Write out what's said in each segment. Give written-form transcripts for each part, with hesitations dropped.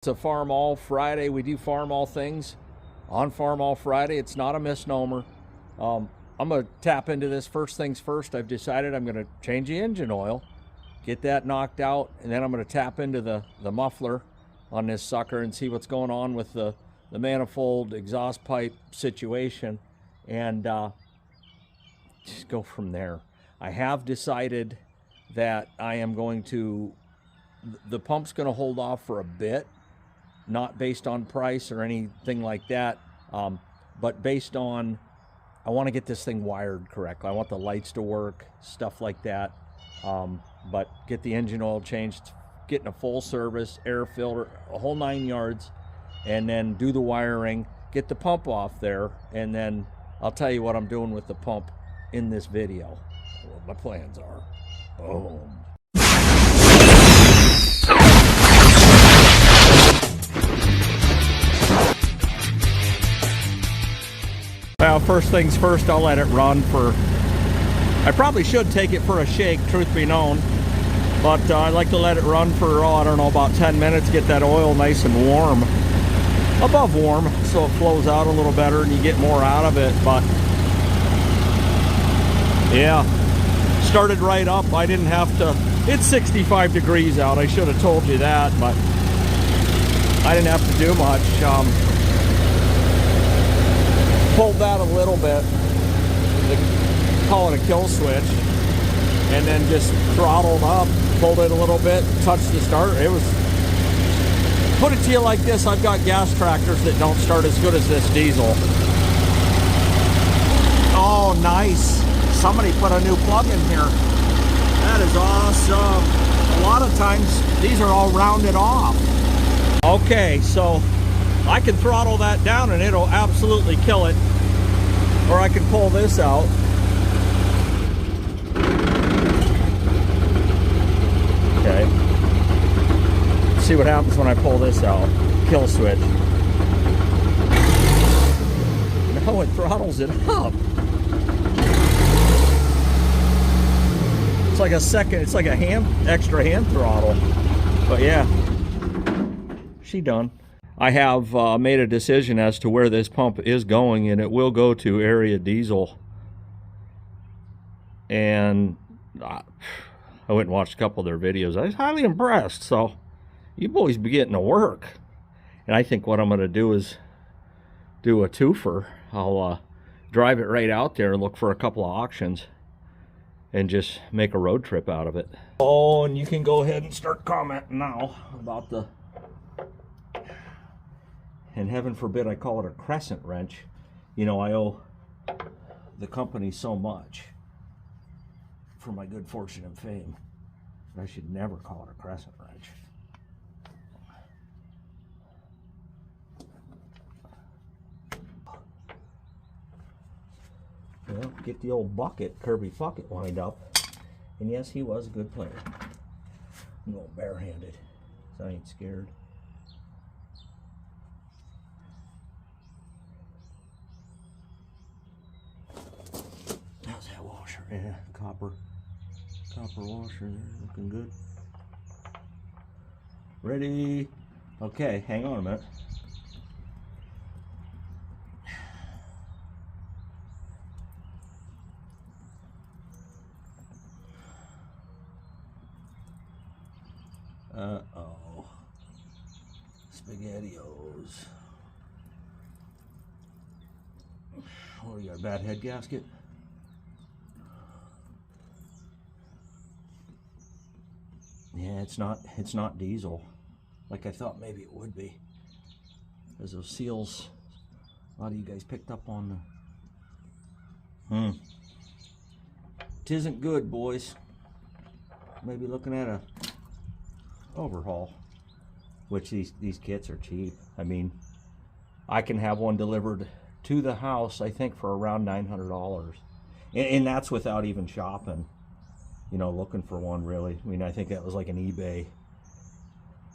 It's a Farmall Friday. We do Farmall things on Farmall Friday. It's not a misnomer. I'm going to tap into this first things first. I've decided I'm going to change the engine oil, get that knocked out, and then I'm going to tap into the muffler on this sucker and see what's going on with the manifold exhaust pipe situation, and just go from there. I have decided that I am going to, the pump's going to hold off for a bit, not based on price or anything like that, but based on, I want to get this thing wired correctly. I want the lights to work, stuff like that, but get the engine oil changed, getting a full service, air filter, a whole 9 yards, and then do the wiring, get the pump off there, and then I'll tell you what I'm doing with the pump in this video, what my plans are. Boom. Well, first things first, I'll let it run for, I probably should take it for a shake, truth be known, but I like to let it run for, I don't know, about 10 minutes, get that oil nice and warm, above warm, so it flows out a little better and you get more out of it. But yeah, started right up. I didn't have to, it's 65 degrees out, I should have told you that, but I didn't have to do much. Pulled that a little bit, call it a kill switch, and then just throttled up, pulled it a little bit, touched the start. It was, put it to you like this, I've got gas tractors that don't start as good as this diesel. Oh, nice. Somebody put a new plug in here. That is awesome. A lot of times, these are all rounded off. Okay, so I can throttle that down and it'll absolutely kill it. Or I can pull this out. Okay. See what happens when I pull this out. Kill switch. Now it throttles it up. It's like a second, it's like a extra hand throttle. But yeah, she done. I have made a decision as to where this pump is going, and it will go to area diesel. And I went and watched a couple of their videos. I was highly impressed. So you boys be getting to work. And I think what I'm going to do is do a twofer. I'll drive it right out there and look for a couple of auctions and just make a road trip out of it. Oh, and you can go ahead and start commenting now about the, and heaven forbid I call it a crescent wrench. You know, I owe the company so much for my good fortune and fame. I should never call it a crescent wrench. Well, get the old bucket, Kirby Puckett, wind up. And yes, he was a good player. I'm going barehanded, so I ain't scared. How's that washer? Yeah, copper washer there, looking good. Ready? Okay, hang on a minute. Uh-oh. SpaghettiOs. Oh, you got a bad head gasket? Yeah, it's not diesel like I thought maybe it would be. Because those seals, a lot of you guys picked up on the... Tisn't good, boys. Maybe looking at a overhaul, which these kits are cheap. I mean, I can have one delivered to the house, I think, for around $900, and that's without even shopping, you know, looking for one really. I mean, I think that was like an eBay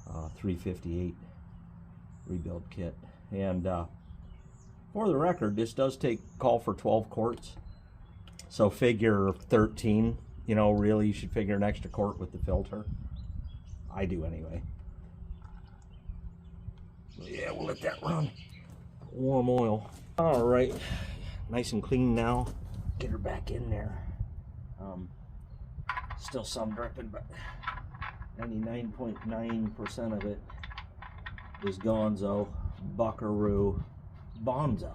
358 rebuild kit. And for the record, this does call for 12 quarts, so figure 13. You know, really, you should figure an extra quart with the filter. I do anyway. Yeah, we'll let that run. Warm oil. All right, nice and clean now. Get her back in there. Still some dripping, but 99.9% of it is gonzo, buckaroo, bonzo.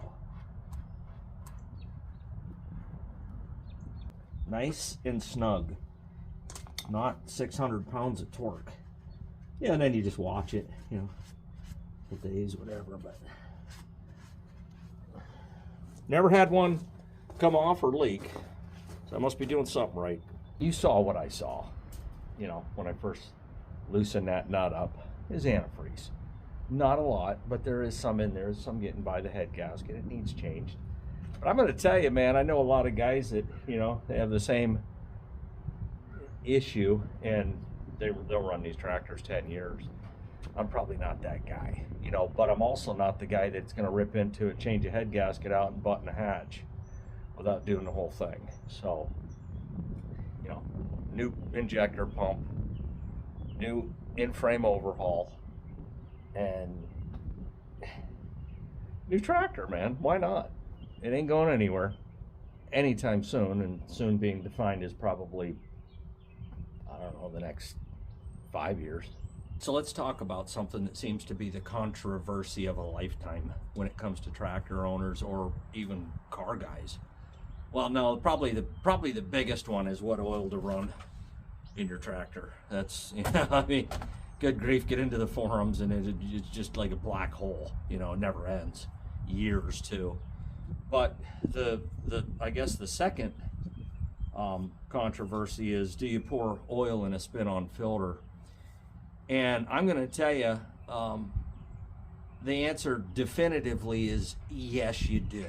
Nice and snug. Not 600 pounds of torque. Yeah, and then you just watch it, you know, the days, whatever, but never had one come off or leak, so I must be doing something right. You saw what I saw, you know, when I first loosened that nut up. Is antifreeze. Not a lot, but there is some in there, some getting by the head gasket. It needs changed. But I'm going to tell you, man, I know a lot of guys that, you know, they have the same issue, and they'll run these tractors 10 years. I'm probably not that guy, you know, but I'm also not the guy that's going to rip into it, change a head gasket out, and button a hatch without doing the whole thing. So, you know, new injector pump, new in-frame overhaul, and new tractor, man. Why not? It ain't going anywhere anytime soon, and soon being defined as probably, I don't know, the next 5 years. So let's talk about something that seems to be the controversy of a lifetime when it comes to tractor owners or even car guys. Well, no, probably the biggest one is what oil to run in your tractor. That's, you know, I mean, good grief, get into the forums and it's just like a black hole, you know, it never ends. Years too. But I guess the second controversy is, do you pour oil in a spin-on filter? And I'm going to tell you, the answer definitively is yes, you do.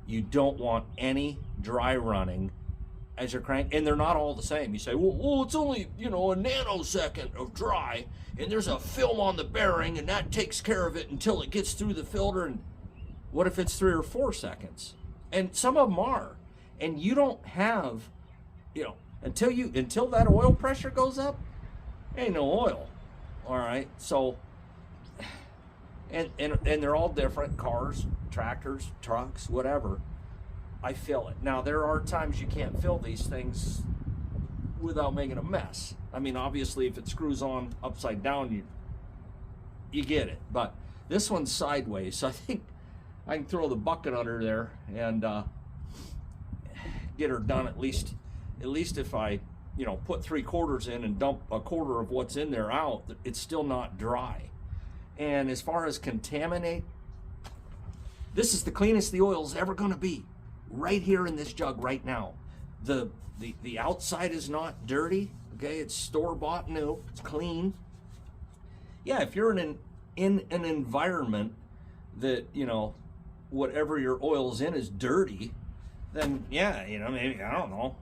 You don't want any dry running as you're cranking, and they're not all the same. You say, well, it's only, you know, a nanosecond of dry, and there's a film on the bearing, and that takes care of it until it gets through the filter. And what if it's 3 or 4 seconds? And some of them are, and you don't have, you know, until that oil pressure goes up, ain't no oil. All right, so and they're all different, cars, tractors, trucks, whatever. I fill it. Now there are times you can't fill these things without making a mess. I mean, obviously if it screws on upside down, you get it. But this one's sideways, so I think I can throw the bucket under there and get her done. At least if I, you know, put 3/4 in and dump 1/4 of what's in there out, it's still not dry. And as far as contaminate, this is the cleanest the oil's ever going to be, right here in this jug right now. The outside is not dirty. Okay, it's store-bought new. It's clean. Yeah, if you're in an environment that, you know, whatever your oil's in is dirty, then yeah, you know, maybe, I don't know,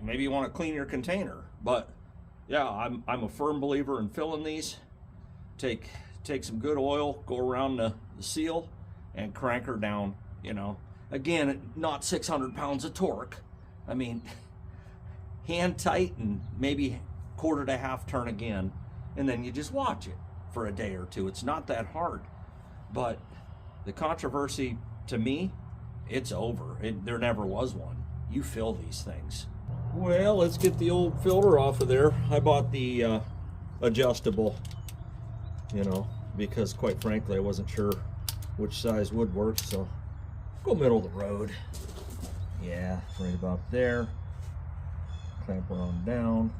maybe you want to clean your container. But yeah, I'm a firm believer in filling these. Take some good oil, go around the seal, and crank her down. You know, again, not 600 pounds of torque. I mean, hand tight and maybe 1/4 to 1/2 turn again, and then you just watch it for a day or two. It's not that hard. But the controversy, to me, it's over. There never was one. You fill these things. Well, let's get the old filter off of there. I bought the adjustable, you know, because quite frankly I wasn't sure which size would work, so go middle of the road. Yeah, right about there. Clamp her on down.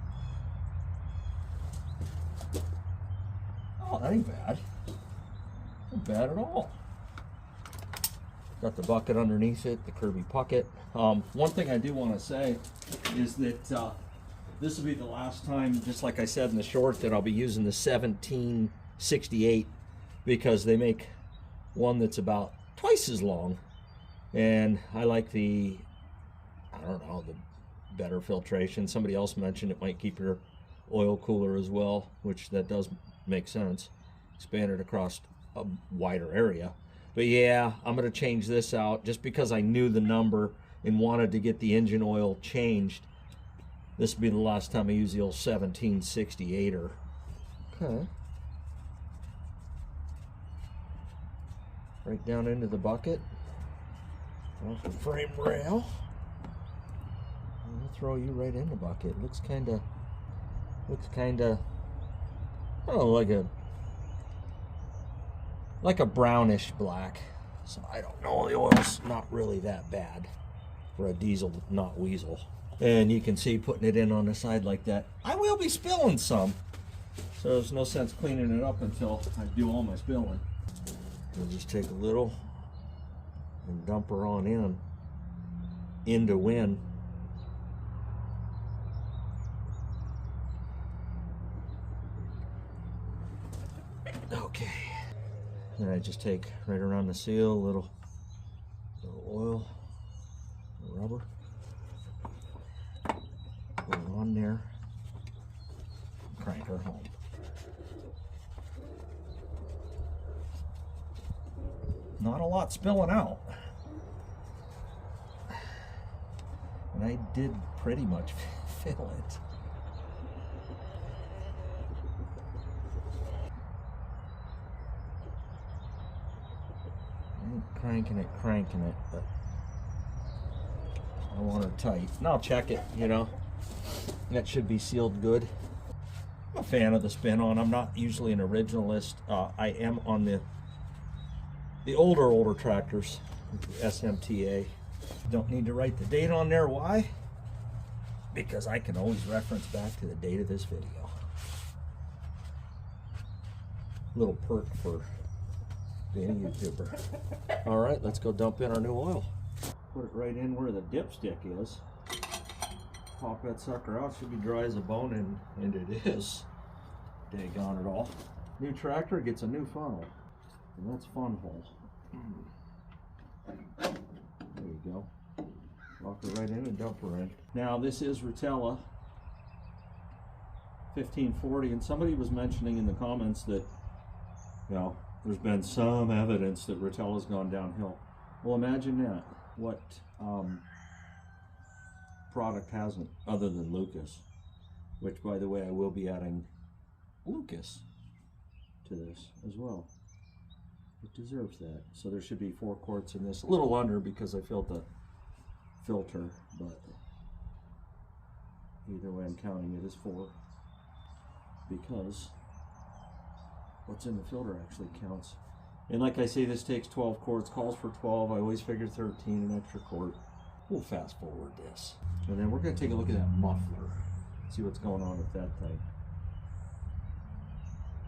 Oh, that ain't bad. Not bad at all. Got the bucket underneath it, the Kirby bucket. One thing I do want to say is that this will be the last time, just like I said in the short, that I'll be using the 1768, because they make one that's about twice as long, and I like the, I don't know, the better filtration. Somebody else mentioned it might keep your oil cooler as well, which that does make sense. Expand it across a wider area. But yeah, I'm going to change this out just because I knew the number and wanted to get the engine oil changed. This will be the last time I use the old 1768er. Okay. right down into the bucket, off the frame rail. And we'll throw you right in the bucket. Looks kind of, I don't know, like a brownish black. So I don't know, the oil's not really that bad for a diesel, not weasel. And you can see putting it in on the side like that. I will be spilling some, so there's no sense cleaning it up until I do all my spilling. We'll just take a little and dump her on into wind. Okay. Then I just take right around the seal, a little oil, rubber, put it on there, crank her home. Not a lot spilling out. And I did pretty much fill it. Cranking it, but I want her tight. And I'll check it, you know. That should be sealed good. I'm a fan of the spin-on. I'm not usually an originalist. I am on the older tractors, SMTA. Don't need to write the date on there. Why? Because I can always reference back to the date of this video. Little perk for being a YouTuber. All right, let's go dump in our new oil. Put it right in where the dipstick is. Pop that sucker out. Should be dry as a bone, and it is. Daggone it all. New tractor gets a new funnel. And that's fun hole. There you go. Lock her right in and dump her in. Now this is Rotella 1540, and somebody was mentioning in the comments that, you know, there's been some evidence that Rotella's gone downhill. Well, imagine that. What product hasn't, other than Lucas? Which, by the way, I will be adding Lucas to this as well. It deserves that. So there should be 4 quarts in this. A little under because I filled the filter, but either way I'm counting it as 4 because what's in the filter actually counts. And like I say, this takes 12 quarts, calls for 12. I always figure 13, an extra quart. We'll fast forward this. And then we're going to take a look at that muffler, see what's going on with that thing.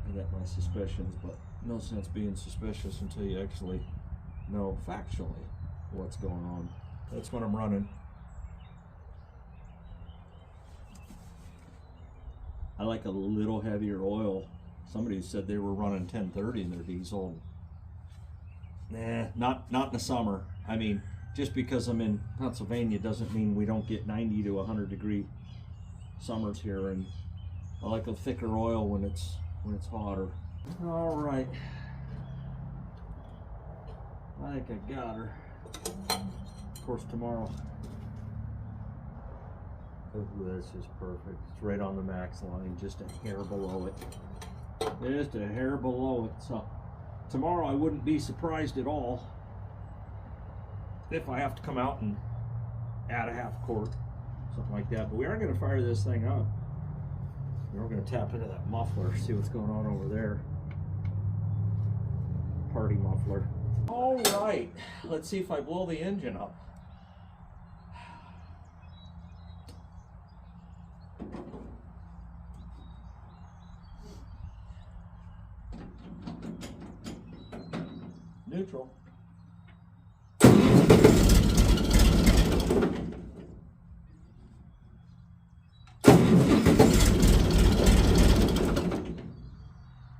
I got my suspicions, but no sense being suspicious until you actually know factually what's going on. That's what I'm running. I like a little heavier oil. Somebody said they were running 1030 in their diesel. Nah, not in the summer. I mean, just because I'm in Pennsylvania doesn't mean we don't get 90 to 100 degree summers here, and I like a thicker oil when it's hotter. All right, I think I got her. Of course, tomorrow. Oh, this is perfect. It's right on the max line, just a hair below it. Just a hair below it. So tomorrow I wouldn't be surprised at all if I have to come out and add a half quart, something like that. But we are going to fire this thing up. We're going to tap into that muffler, see what's going on over there. Party muffler. All right, let's see if I blow the engine up. Neutral.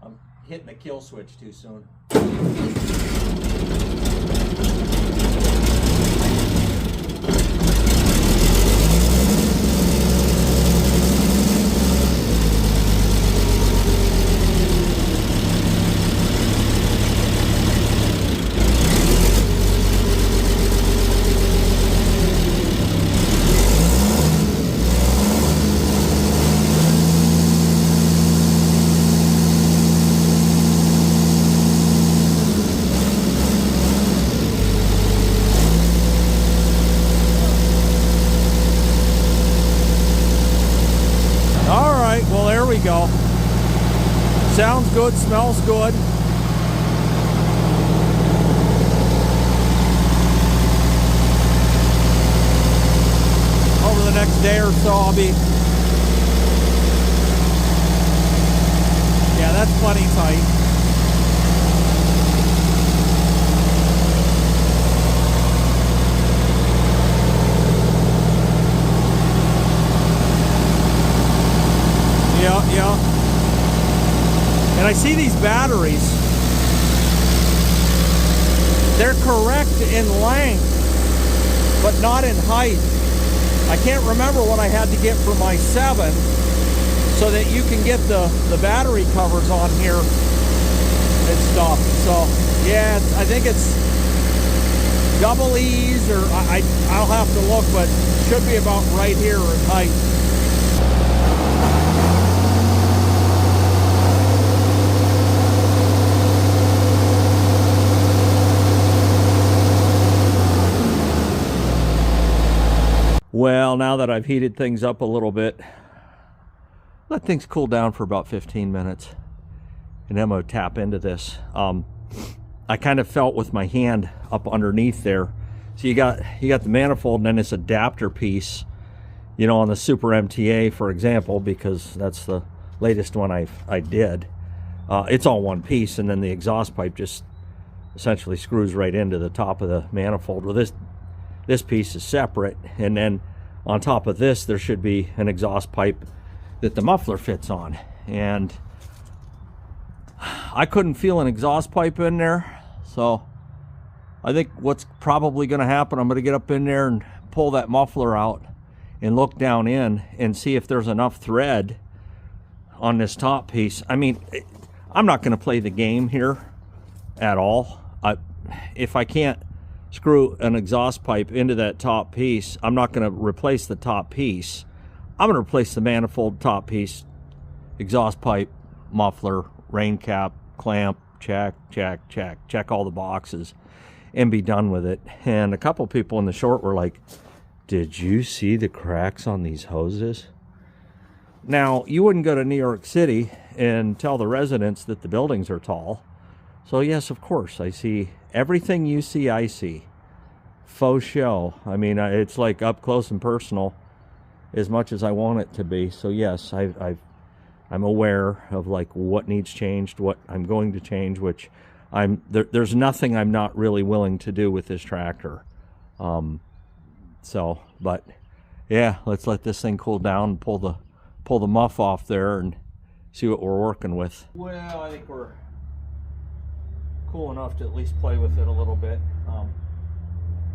I'm hitting the kill switch too soon. good, smells good. Over the next day or so, I'll be... Yeah, that's plenty tight. Yeah. And I see these batteries. They're correct in length, but not in height. I can't remember what I had to get for my 7 so that you can get the battery covers on here and stuff. So yeah, I think it's double E's, or I'll have to look, but should be about right here in height. Well, now that I've heated things up a little bit, let things cool down for about 15 minutes. And then I'm going to tap into this. I kind of felt with my hand up underneath there. So you got the manifold and then this adapter piece, you know, on the Super MTA, for example, because that's the latest one I did. It's all one piece, and then the exhaust pipe just essentially screws right into the top of the manifold. Well, this piece is separate, and then on top of this there should be an exhaust pipe that the muffler fits on, and I couldn't feel an exhaust pipe in there. So I think what's probably going to happen, I'm going to get up in there and pull that muffler out and look down in and see if there's enough thread on this top piece. I mean, I'm not going to play the game here at all. If I can't screw an exhaust pipe into that top piece, I'm not going to replace the top piece. I'm going to replace the manifold, top piece, exhaust pipe, muffler, rain cap, clamp, check all the boxes, and be done with it. And a couple people in the short were like, did you see the cracks on these hoses? Now, you wouldn't go to New York City and tell the residents that the buildings are tall. So yes, of course, I see everything you see, I see. Faux show. I mean, it's like up close and personal as much as I want it to be. So yes, I'm aware of like what needs changed, what I'm going to change, which there's nothing I'm not really willing to do with this tractor. But yeah, let's let this thing cool down and pull the muff off there and see what we're working with. Well, I think we're cool enough to at least play with it a little bit.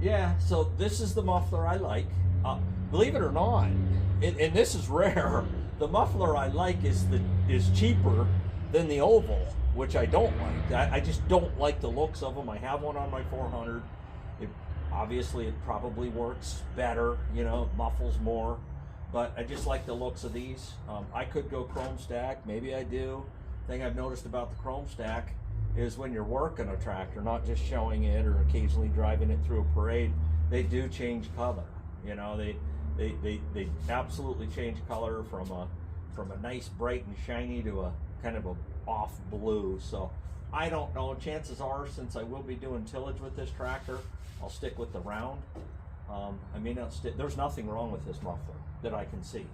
Yeah, so this is the muffler I like. Believe it or not, and this is rare, the muffler I like is cheaper than the oval, which I don't like. I just don't like the looks of them. I have one on my 400. Obviously, it probably works better, you know, muffles more, but I just like the looks of these. I could go chrome stack, maybe I do. Thing I've noticed about the chrome stack is when you're working a tractor, not just showing it or occasionally driving it through a parade, they do change color. You know, they absolutely change color from a nice bright and shiny to a kind of a off blue. So I don't know, chances are, since I will be doing tillage with this tractor, I'll stick with the round. I may not stick, there's nothing wrong with this muffler that I can see.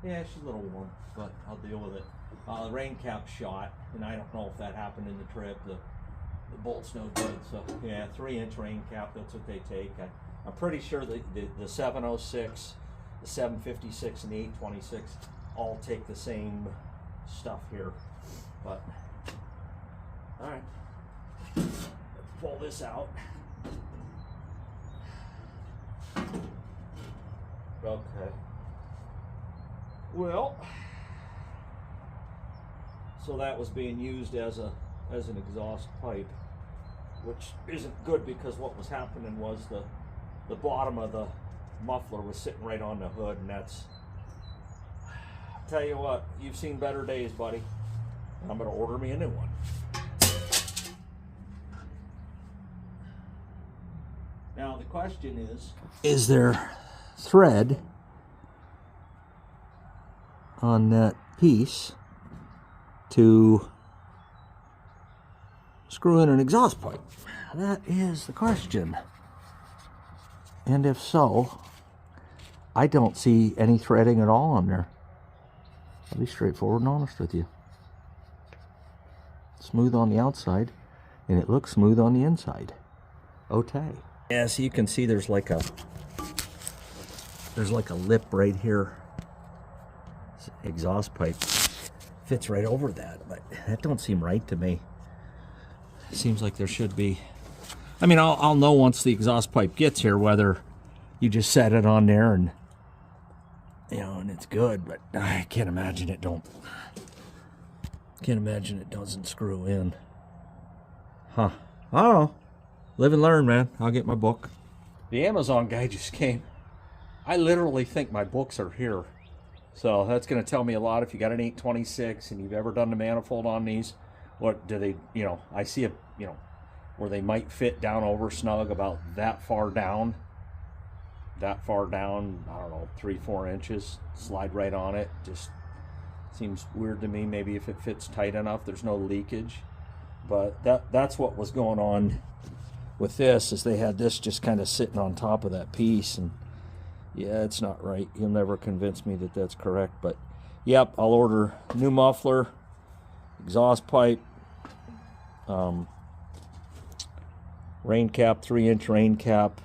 Yeah, she's a little warm, but I'll deal with it. The rain cap shot, and I don't know if that happened in the trip. The bolt's no good, so yeah, 3-inch rain cap, that's what they take. I'm pretty sure the 706, the 756, and the 826 all take the same stuff here. But, all right, let's pull this out. Okay. Well, so that was being used as an exhaust pipe, which isn't good because what was happening was the bottom of the muffler was sitting right on the hood, and that's, tell you what, you've seen better days, buddy. I'm going to order me a new one. Now the question is there thread on that piece to screw in an exhaust pipe? That is the question. And if so, I don't see any threading at all on there. I'll be straightforward and honest with you. Smooth on the outside, and it looks smooth on the inside. Okay. Yeah, so you can see there's like a lip right here. This exhaust pipe fits right over that, but that don't seem right to me. Seems like there should be. I mean, I'll know once the exhaust pipe gets here whether you just set it on there and, you know, and it's good, but I can't imagine it don't. Can't imagine it doesn't screw in. Huh. I don't know. Live and learn, man. I'll get my book. The Amazon guy just came. I literally think my books are here. So that's going to tell me a lot. If you got an 826 and you've ever done the manifold on these, what do they, you know, I see a, you know, where they might fit down over snug about that far down. That far down, I don't know, 3-4 inches. Slide right on it. Just seems weird to me. Maybe if it fits tight enough, there's no leakage. But that's what was going on with this, is they had this just kind of sitting on top of that piece, and yeah, it's not right. You'll never convince me that that's correct, but yep, I'll order new muffler, exhaust pipe, rain cap, 3-inch rain cap,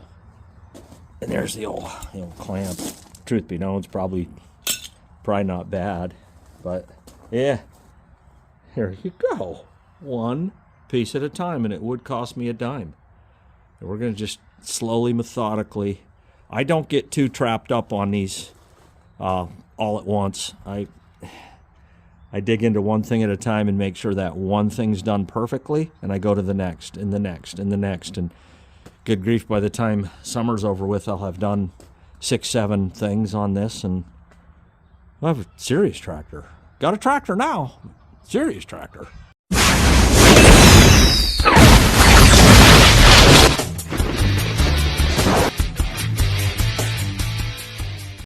and there's the old clamp. Truth be known, it's probably not bad, but yeah, here you go. One piece at a time, and it would cost me a dime. And we're going to just slowly, methodically. I don't get too trapped up on these all at once. I dig into one thing at a time and make sure that one thing's done perfectly, and I go to the next, and the next, and the next. And good grief, by the time summer's over with, I'll have done 6-7 things on this, and I'll have a serious tractor. Got a tractor now. Serious tractor.